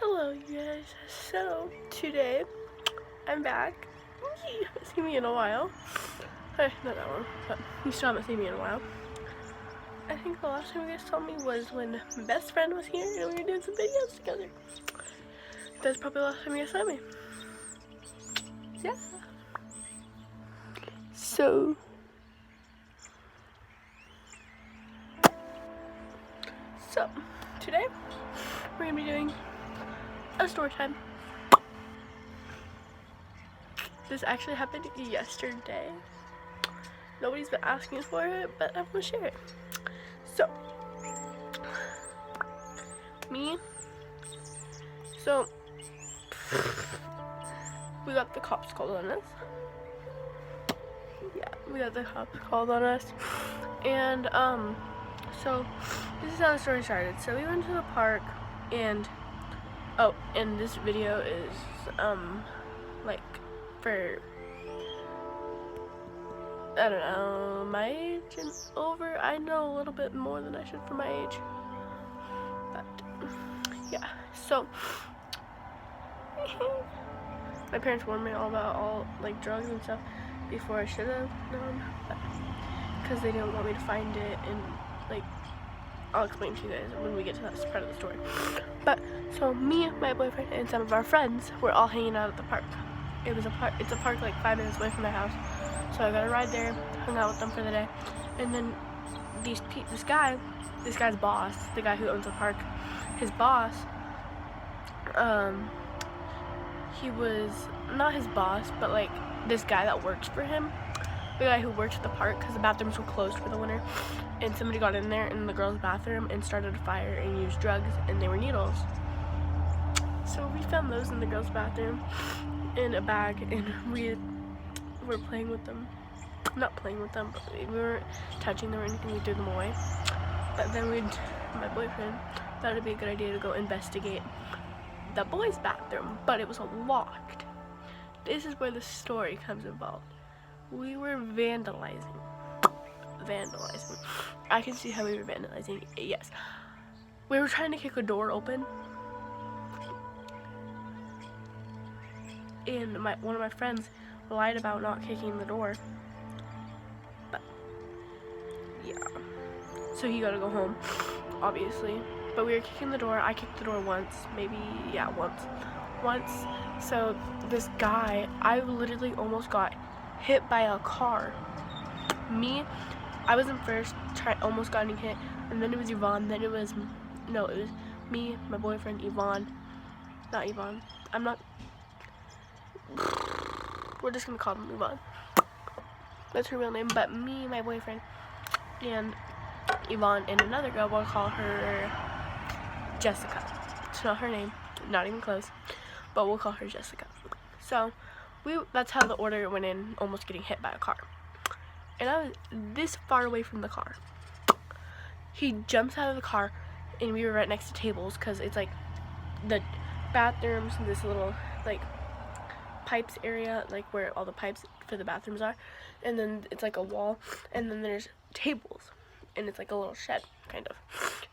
Hello, you guys. So, today, I'm back. You haven't seen me in a while. Hey, not that one, but you still haven't seen me in a while. I think the last time you guys saw me was when my best friend was here and we were doing some videos together. That's probably the last time you guys saw me. Yeah. So, today, we're going to be doing a story time. This actually happened yesterday. Nobody's been asking for it, but I'm going to share it. So, we got the cops called on us. Yeah, we got the cops called on us. And, so, this is how the story started. So, we went to the park, and, and this video is, like, for, I don't know, my age and over. I know a little bit more than I should for my age. But, yeah, so, my parents warned me all about drugs and stuff before I should have known, because they didn't want me to find it, and, like, I'll explain to you guys when we get to that part of the story. But, so, me, my boyfriend, and some of our friends were all hanging out at the park. It's a park like 5 minutes away from my house, so I got a ride there, hung out with them for the day, and then this guy's boss, the guy who owns the park, his boss, he was not his boss, but like this guy that works for him, the guy who works at the park, because the bathrooms were closed for the winter, and somebody got in there in the girls' bathroom and started a fire and used drugs, and they were needles. So we found those in the girls' bathroom in a bag, and we were playing with them. Not playing with them, but we weren't touching them or anything. We threw them away. But then my boyfriend thought it'd be a good idea to go investigate the boys' bathroom, but it was locked. This is where the story comes involved. We were vandalizing. I can see how we were vandalizing. Yes. We were trying to kick a door open, and one of my friends lied about not kicking the door. But yeah. So he gotta go home, obviously. But we were kicking the door. I kicked the door once, once. So this guy, I literally almost got hit by a car. I was in first, almost getting hit, and then it was Yvonne. It was me, my boyfriend, Yvonne. Not Yvonne. We're just gonna call him Yvonne. That's her real name. But me, my boyfriend, and Yvonne, and another girl, we'll call her Jessica. It's not her name, not even close, but we'll call her Jessica. So that's how the order went in, almost getting hit by a car. And I was this far away from the car. He jumps out of the car, and we were right next to tables, because it's like the bathrooms and this little like pipes area, like where all the pipes for the bathrooms are, and then it's like a wall, and then there's tables, and it's like a little shed, kind of.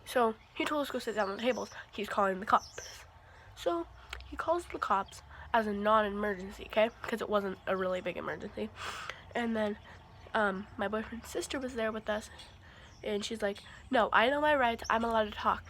So he told us to go sit down on the tables. He's calling the cops. So he calls the cops as a non-emergency, okay? Because it wasn't a really big emergency. And then my boyfriend's sister was there with us, and she's like, no, I know my rights. I'm allowed to talk.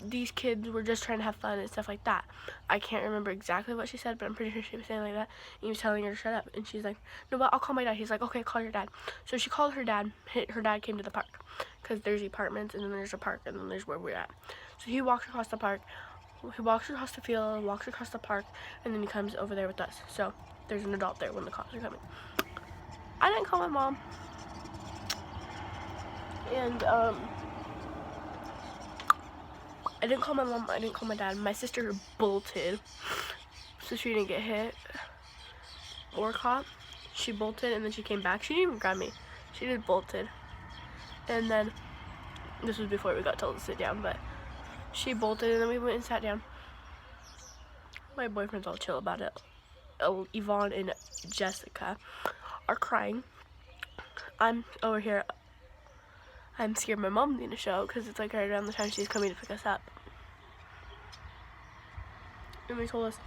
These kids were just trying to have fun and stuff like that. I can't remember exactly what she said, but I'm pretty sure she was saying like that. And he was telling her to shut up. And she's like, no, but I'll call my dad. He's like, okay, call your dad. So she called her dad. Her dad came to the park, because there's apartments, and then there's a park, and then there's where we're at. So he walks across the park. He walks across the field, walks across the park, and then he comes over there with us. So there's an adult there when the cops are coming. I didn't call my mom. And, I didn't call my mom, I didn't call my dad. My sister bolted, so she didn't get hit or caught. She bolted, and then she came back. She didn't even grab me. She just bolted. And then, this was before we got told to sit down, but she bolted, and then we went and sat down. My boyfriend's all chill about it. Yvonne and Jessica are crying. I'm over here. I'm scared my mom's gonna show, because it's like right around the time she's coming to pick us up. And they told us,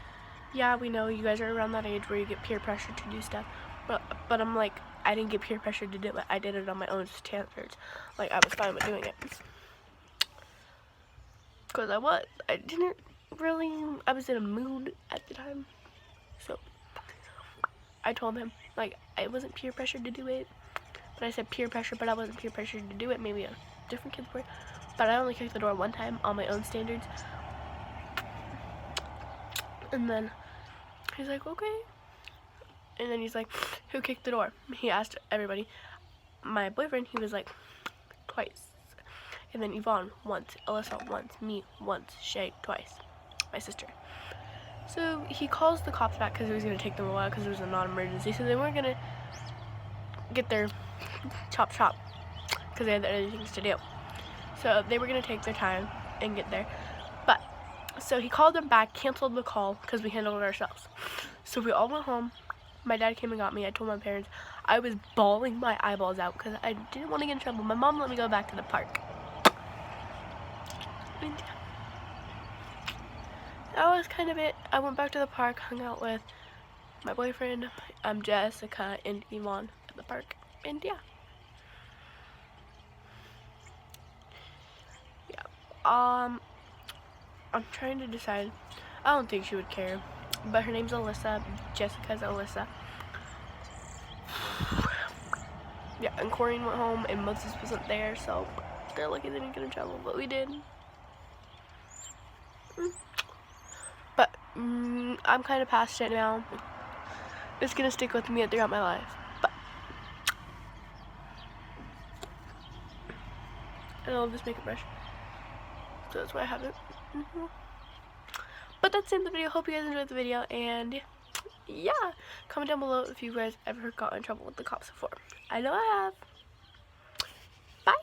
yeah, we know you guys are around that age where you get peer pressure to do stuff. But I'm like, I didn't get peer pressure to do it. I did it on my own standards. Like, I was fine with doing it. Because I didn't really, I was in a mood at the time. So, I told him, like, I wasn't peer pressured to do it. But I said peer pressure, but I wasn't peer pressured to do it. Maybe a different kids were. But I only kicked the door one time on my own standards. And then he's like, okay. And then he's like, who kicked the door? He asked everybody. My boyfriend, he was like, twice. And then Yvonne once, Alyssa once, me once, Shay twice, my sister. So he calls the cops back because it was going to take them a while because it was a non-emergency. So they weren't going to get their chop because they had other things to do. So they were going to take their time and get there. But, so he called them back, canceled the call because we handled it ourselves. So we all went home. My dad came and got me. I told my parents. I was bawling my eyeballs out because I didn't want to get in trouble. My mom let me go back to the park. And that was kind of it. I went back to the park, hung out with my boyfriend, Jessica, and Yvonne at the park. And yeah. I'm trying to decide. I don't think she would care. But her name's Alyssa. Jessica's Alyssa. Yeah, and Corinne went home and Moses wasn't there, so they're lucky they didn't get in trouble, but we did. But I'm kind of past it now. It's gonna stick with me throughout my life. But I love this makeup brush, so that's why I have it. But that's the end of the video. Hope you guys enjoyed the video, and yeah, comment down below if you guys ever got in trouble with the cops before. I know I have. Bye.